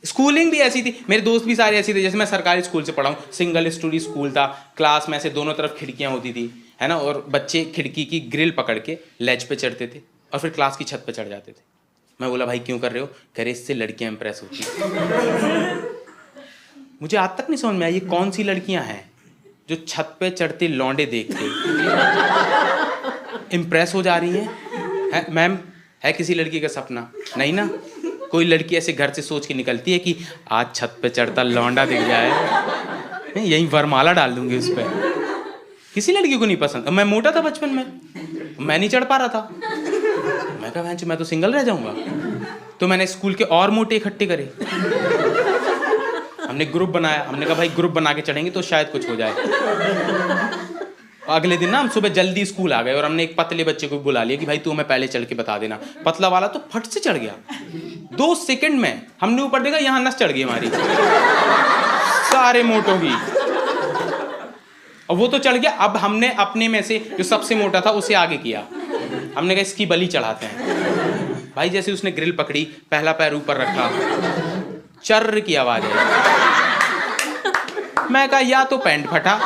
Schooling भी ऐसी थी, मेरे दोस्त भी सारे ऐसे थे। जैसे मैं सरकारी स्कूल से पढ़ा हूँ, सिंगल स्टोरी स्कूल था, क्लास में ऐसे दोनों तरफ खिड़कियाँ होती थी, है ना, और बच्चे खिड़की की ग्रिल पकड़ के लेज पे चढ़ते थे और फिर क्लास की छत पे चढ़ जाते थे। मैं बोला भाई क्यों कर रहे हो? कह रहे इससे लड़कियाँ इंप्रेस होती हैं। मुझे आज तक नहीं समझ में आई ये कौन सी लड़कियाँ हैं जो छत पे चढ़ते लौंडे देख के इम्प्रेस हो जा रही हैं। मैम, है किसी लड़की का सपना? नहीं ना। कोई लड़की ऐसे घर से सोच के निकलती है कि आज छत पे चढ़ता लौंडा दिख जाए, नहीं यही वरमाला डाल दूंगी उस पर। किसी लड़की को नहीं पसंद। मैं मोटा था बचपन में, मैं नहीं चढ़ पा रहा था। मैं कहा मैं तो सिंगल रह जाऊंगा। तो मैंने स्कूल के और मोटे इकट्ठे करे, हमने ग्रुप बनाया। हमने कहा भाई ग्रुप बना के चढ़ेंगे तो शायद कुछ हो जाए। अगले दिन ना हम सुबह जल्दी स्कूल आ गए और हमने एक पतले बच्चे को बुला लिया कि भाई तू हमें पहले चढ़ के बता देना। पतला वाला तो फट से चढ़ गया, 2 सेकंड में। हमने ऊपर देखा यहाँ नस चढ़ गई हमारी सारे मोटों की, और वो तो चढ़ गया। अब हमने अपने में से जो सबसे मोटा था उसे आगे किया। हमने कहा इसकी बलि चढ़ाते हैं। भाई जैसे उसने ग्रिल पकड़ी, पहला पैर ऊपर रखा, चर्र की आवाज है। मैं कहा या तो पैंट फटा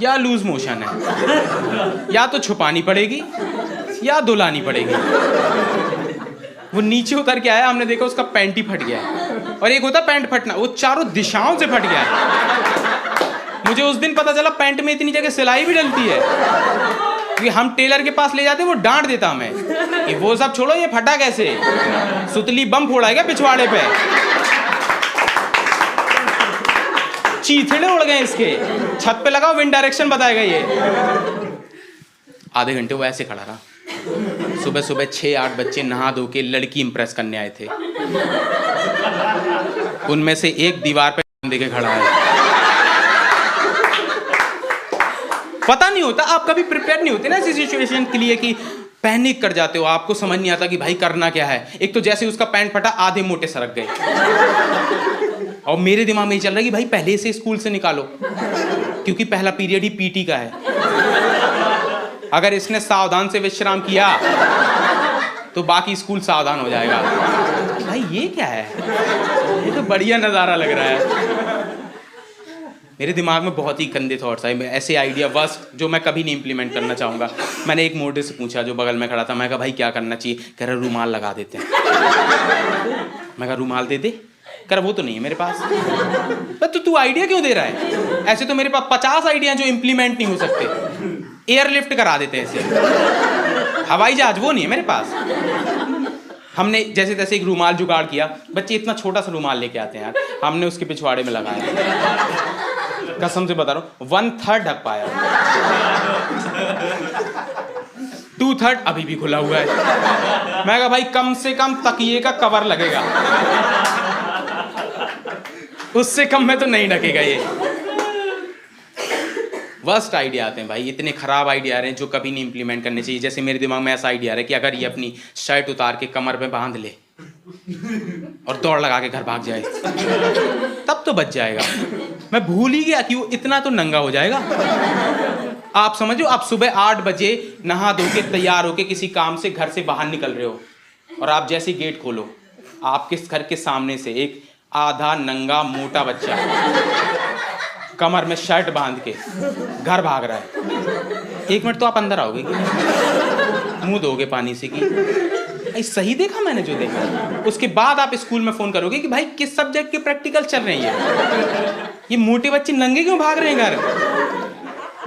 या लूज मोशन है, या तो छुपानी पड़ेगी या दुलानी पड़ेगी। वो नीचे उतर के आया, हमने देखा उसका पैंट ही फट गया है। और एक होता पैंट फटना, वो चारों दिशाओं से फट गया है। मुझे उस दिन पता चला पैंट में इतनी जगह सिलाई भी डलती है कि हम टेलर के पास ले जाते, वो डांट देता हमें कि वो सब छोड़ो, ये फटा कैसे? सुतली बम फोड़ा है क्या पिछवाड़े पे? चीथड़े उड़ गए इसके, छत पे लगाओ विंड डायरेक्शन बताएगा ये। आधे घंटे वो ऐसे खड़ा रहा। सुबह सुबह 6-8 बच्चे नहा धो के लड़की इंप्रेस करने आए थे। उनमें से एक दीवार पे देखे खड़ा है। पता नहीं होता, आप कभी प्रिपेयर नहीं होते ना ऐसी सिचुएशन के लिए कि पैनिक कर जाते हो। आपको समझ नहीं आता कि भाई करना क्या है। एक तो जैसे उसका पैंट फटा, आधे मोटे सरक गए। और मेरे दिमाग में ये चल रहा है कि भाई पहले से स्कूल से निकालो, क्योंकि पहला पीरियड ही पीटी का है। अगर इसने सावधान से विश्राम किया तो बाकी स्कूल सावधान हो जाएगा। भाई ये क्या है? ये तो बढ़िया नज़ारा लग रहा है। मेरे दिमाग में बहुत ही गंदे थॉट्स आए, ऐसे आइडिया वर्स्ट जो मैं कभी नहीं इंप्लीमेंट करना चाहूँगा। मैंने एक मोटे से पूछा जो बगल में खड़ा था, मैं कहा भाई क्या करना चाहिए? कह रहा रूमाल लगा देते हैं। मैं कहा रूमाल दे दे। कह रहा वो तो नहीं है मेरे पास। तो तू आइडिया क्यों दे रहा है? ऐसे तो मेरे पास 50 आइडिया जो इंप्लीमेंट नहीं हो सकते। एयरलिफ्ट करा देते हैं ऐसे, हवाई जहाज, वो नहीं है मेरे पास। हमने जैसे तैसे एक रूमाल जुगाड़ किया। बच्चे इतना छोटा सा रूमाल लेके आते हैं यार, हमने उसके पिछवाड़े में लगाया। कसम से बता रहा हूँ 1/3 ढक पाया, 2/3 अभी भी खुला हुआ है। मैं कहा भाई कम से कम तकिए का कवर लगेगा, उससे कम में तो नहीं ढकेगा ये। वर्स्ट आइडिया आते हैं भाई, इतने खराब आइडिया आ रहे हैं जो कभी नहीं इंप्लीमेंट करने चाहिए। जैसे मेरे दिमाग में ऐसा आइडिया आ रहा है कि अगर ये अपनी शर्ट उतार के कमर में बांध ले और दौड़ लगा के घर भाग जाए तब तो बच जाएगा। मैं भूल ही गया कि वो इतना तो नंगा हो जाएगा। आप समझो, आप सुबह 8 बजे नहा धो के तैयार होके किसी काम से घर से बाहर निकल रहे हो, और आप जैसे गेट खोलो, आपके घर के सामने से एक आधा नंगा मोटा बच्चा कमर में शर्ट बांध के घर भाग रहा है। 1 मिनट तो आप अंदर आओगे कि मुंह धोगे पानी से कि सही देखा मैंने जो देखा। उसके बाद आप स्कूल में फोन करोगे कि भाई किस सब्जेक्ट के प्रैक्टिकल चल रहे हैं, ये मोटे बच्चे नंगे क्यों भाग रहे हैं घर।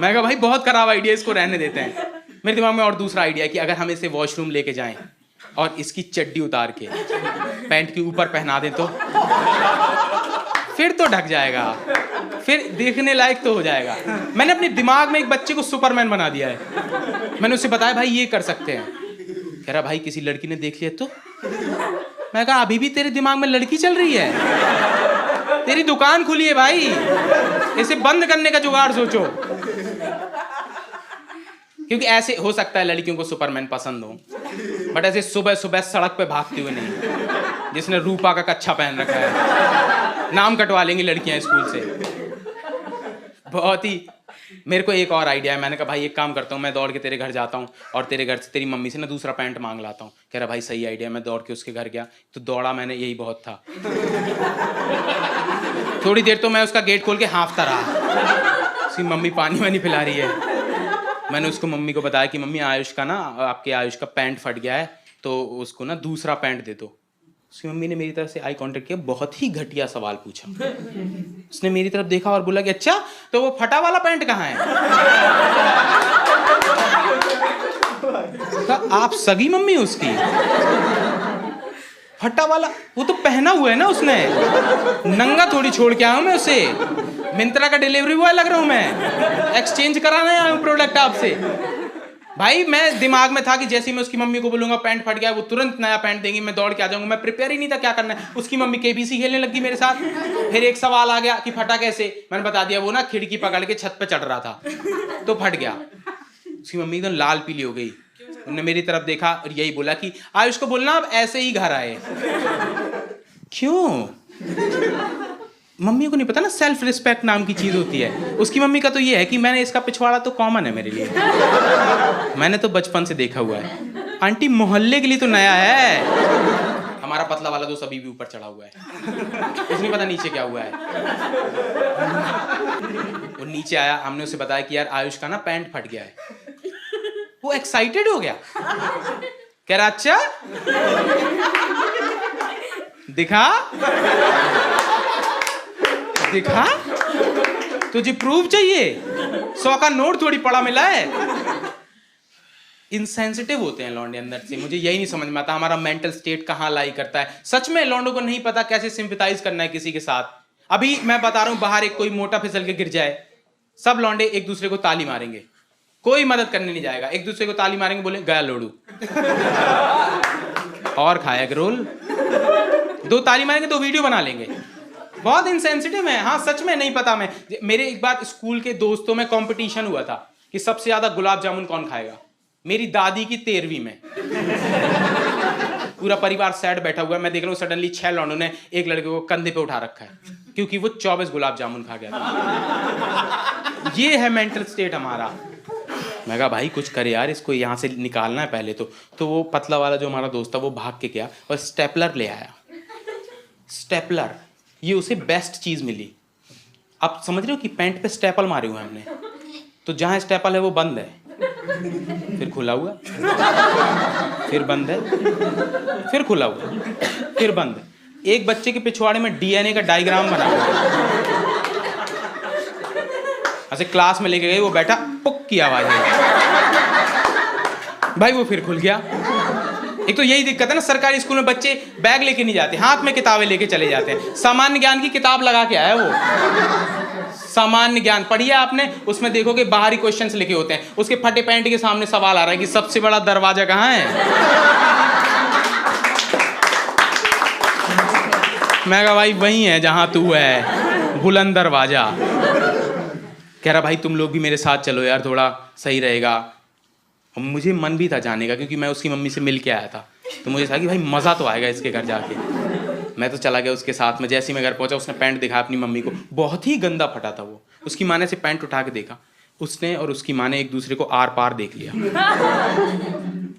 मैं कहा भाई बहुत खराब आइडिया, इसको रहने देते हैं। मेरे दिमाग में और दूसरा आइडिया कि अगर हम इसे वॉशरूम लेके जाएं और इसकी चड्डी उतार के पैंट के ऊपर पहना दें तो फिर तो ढक जाएगा, फिर देखने लायक तो हो जाएगा। मैंने अपने दिमाग में एक बच्चे को सुपरमैन बना दिया है। मैंने उससे बताया भाई ये कर सकते हैं। कह रहा भाई किसी लड़की ने देख लिया तो? मैं कहा अभी भी तेरे दिमाग में लड़की चल रही है? तेरी दुकान खुली है भाई, इसे बंद करने का जुगाड़ सोचो। क्योंकि ऐसे हो सकता है लड़कियों को सुपरमैन पसंद हो, बट ऐसे सुबह सुबह सड़क पे भागते हुए नहीं। जिसने रूपा का कच्छा पहन रखा है, नाम कटवा लेंगी लड़कियां स्कूल से। बहुत ही मेरे को एक और आइडिया है। मैंने कहा भाई एक काम करता हूँ, मैं दौड़ के तेरे घर जाता हूँ और तेरे घर से तेरी मम्मी से ना दूसरा पैंट मांग लाता हूँ। कह रहा भाई सही आइडिया। मैं दौड़ के उसके घर गया, तो दौड़ा मैंने, यही बहुत था। थोड़ी देर तो मैं उसका गेट खोल के हाँफता रहा, उसकी मम्मी पानी वानी पिला रही है। मैंने उसको मम्मी को बताया कि मम्मी आयुष का ना, आपके आयुष का पैंट फट गया है, तो उसको ना दूसरा पैंट दे दो। उसकी मम्मी ने मेरी तरफ से आई कांटेक्ट किया, बहुत ही घटिया सवाल पूछा। उसने मेरी तरफ देखा और बोला कि अच्छा तो वो फटा वाला पैंट कहाँ है? आप सगी मम्मी उसकी? फटा वाला वो तो पहना हुआ है ना उसने, नंगा थोड़ी छोड़ के आया हूं मैं उसे। मिंत्रा का डिलीवरी बॉय लग रहा हूं मैं, एक्सचेंज कराने आया हूं प्रोडक्ट आपसे। भाई मैं दिमाग में था कि जैसे ही मैं उसकी मम्मी को बोलूंगा पैंट फट गया, वो तुरंत नया पैंट देंगी, मैं दौड़ के आ जाऊंगा। मैं प्रिपेयर ही नहीं था क्या करना है। उसकी मम्मी केबीसी खेलने लगी मेरे साथ। फिर एक सवाल आ गया कि फटा कैसे, मैंने बता दिया वो ना खिड़की पकड़ के छत पे चढ़ रहा था तो फट गया। उसकी मम्मी एकदम लाल पीली हो गई, उन्होंने मेरी तरफ देखा और यही बोला कि आयुष को बोलना अब ऐसे ही घर आए। क्यों? मम्मी को नहीं पता ना सेल्फ रिस्पेक्ट नाम की चीज होती है। उसकी मम्मी का तो ये है कि मैंने इसका पिछवाड़ा तो कॉमन है मेरे लिए, मैंने तो बचपन से देखा हुआ है। आंटी मोहल्ले के लिए तो नया है। हमारा पतला वाला दोस्त अभी भी ऊपर चढ़ा हुआ है, कुछ नहीं पता नीचे क्या हुआ है। वो नीचे आया, हमने उसे बताया कि यार आयुष का ना पैंट फट गया है। वो एक्साइटेड हो गया, कह रहा अच्छा दिखा दिखा, तुझे प्रूफ चाहिए? 100 का नोट थोड़ी पड़ा मिला है। इनसेंसिटिव होते हैं लौंडे अंदर से, मुझे यही नहीं समझ में आता हमारा मेंटल स्टेट कहाँ लाई करता है। सच में लौंडों को नहीं पता कैसे सिंपैथाइज करना है किसी के साथ। अभी मैं बता रहा हूं, बाहर एक कोई मोटा फिसल के गिर जाए, सब लौंडे एक दूसरे को ताली मारेंगे, कोई मदद करने नहीं जाएगा। एक दूसरे को ताली मारेंगे, बोले गया लोड़ू और खाया रोल। 2 ताली मारेंगे, 2 वीडियो बना लेंगे। बहुत इनसेंसिटिव है। हाँ सच में नहीं पता। मैं मेरे एक बार स्कूल के दोस्तों में कंपटीशन हुआ था कि सबसे ज्यादा गुलाब जामुन कौन खाएगा। मेरी दादी की 13वीं में पूरा परिवार सैड बैठा हुआ है, मैं देख रहा हूँ सडनली 6 लौंडों ने एक लड़के को कंधे पे उठा रखा है क्योंकि वो 24 गुलाब जामुन खा गया था। ये है मेंटल स्टेट हमारा। मैं कहा भाई कुछ करे यार, इसको यहाँ से निकालना है पहले तो वो पतला वाला जो हमारा दोस्त था वो भाग के गया और स्टेपलर ले आया। स्टेपलर, ये उसे बेस्ट चीज मिली। आप समझ रहे हो कि पैंट पे स्टेपल मारे हुए हैं हमने, तो जहां स्टेपल है वो बंद है, फिर खुला हुआ, फिर बंद है, फिर खुला हुआ, फिर बंद है। एक बच्चे के पिछवाड़े में डीएनए का डायग्राम बना हुआ है। ऐसे क्लास में लेके गए, वो बैठा, पुक की आवाज आई, भाई वो फिर खुल गया। एक तो यही दिक्कत है ना, सरकारी स्कूल में बच्चे बैग लेके नहीं जाते, हाथ में किताबें लेके चले जाते हैं। सामान्य ज्ञान की किताब लगा के आया वो। सामान्य ज्ञान पढ़िए आपने, उसमें देखोगे बाहरी क्वेश्चंस लिखे होते हैं। उसके फटे पैंट के सामने सवाल आ रहा है कि सबसे बड़ा दरवाजा कहाँ है। मैं कहा भाई वही है जहां तू है, बुलंद दरवाजा। कह रहा भाई तुम लोग भी मेरे साथ चलो यार, थोड़ा सही रहेगा। मुझे मन भी था जाने का क्योंकि मैं उसकी मम्मी से मिल के आया था, तो मुझे था कि भाई मज़ा तो आएगा इसके घर जाके। मैं तो चला गया उसके साथ में। जैसे ही मैं घर पहुंचा, उसने पैंट दिखाया अपनी मम्मी को, बहुत ही गंदा फटा था वो। उसकी माँ ने से पैंट उठा के देखा, उसने और उसकी माँ ने एक दूसरे को आर पार देख लिया।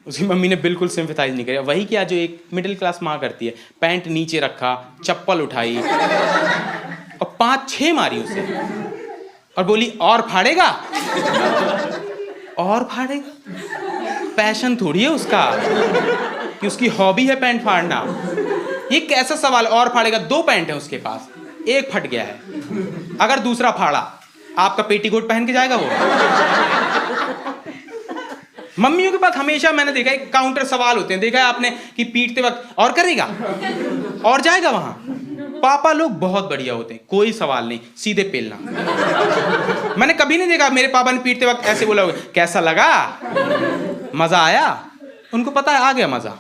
उसकी मम्मी ने बिल्कुल सिंपैथाइज नहीं किया, वही क्या जो एक मिडिल क्लास माँ करती है। पैंट नीचे रखा, चप्पल उठाई और 5-6 मारी उसे और बोली और फाड़ेगा, और फाड़ेगा। पैशन थोड़ी है उसका कि उसकी हॉबी है पैंट फाड़ना। ये कैसा सवाल, और फाड़ेगा? 2 पैंट है उसके पास, एक फट गया है। अगर दूसरा फाड़ा, आपका पेटीकोट पहन के जाएगा वो? मम्मियों के पास हमेशा मैंने देखा है काउंटर सवाल होते हैं, देखा है आपने कि पीटते वक्त और करेगा और जाएगा वहां। पापा लोग बहुत बढ़िया होते हैं, कोई सवाल नहीं, सीधे पेलना। मैंने कभी नहीं देखा मेरे पापा ने पीटते वक्त ऐसे बोला कैसा लगा, मजा आया। उनको पता है आ गया मजा।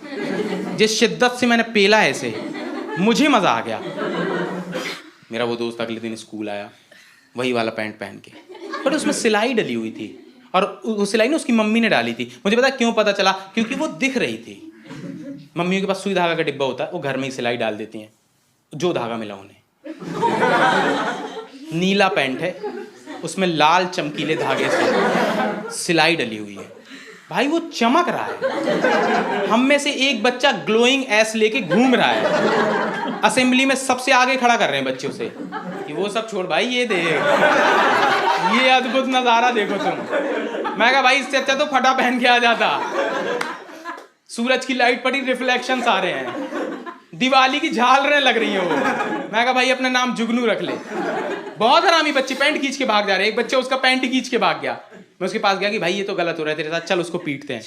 जिस शिद्दत से मैंने पेला है इसे, मुझे मजा आ गया। मेरा वो दोस्त अगले दिन स्कूल आया वही वाला पैंट पहन के, पर उसमें सिलाई डली हुई थी और वो सिलाई ना उसकी मम्मी ने डाली थी। मुझे पता क्यों पता चला, क्योंकि वो दिख रही थी। मम्मियों के पास सुई धागा का डिब्बा होता है, वो घर में ही सिलाई डाल देती हैं जो धागा मिला उन्हें। नीला पैंट है, उसमें लाल चमकीले धागे से सिलाई डली हुई है। भाई वो चमक रहा है। हम में से एक बच्चा ग्लोइंग एस लेके घूम रहा है, असेंबली में सबसे आगे खड़ा कर रहे हैं बच्चे उसे कि वो सब छोड़ भाई, ये देख, ये अद्भुत नजारा देखो तुम। मैं कहा भाई इससे अच्छा तो फटा पहन के आ जाता। सूरज की लाइट पड़ी, रिफ्लेक्शंस आ रहे हैं, दिवाली की झालरें लग रही हैं वो। मैं कहा भाई अपना नाम जुगनू रख ले। बहुत हरामी बच्चे पैंट खींच के भाग जा रहे हैं। एक बच्चे उसका पैंट खींच के भाग गया। मैं उसके पास गया कि भाई ये तो गलत हो रहा है तेरे साथ, चल उसको पीटते हैं।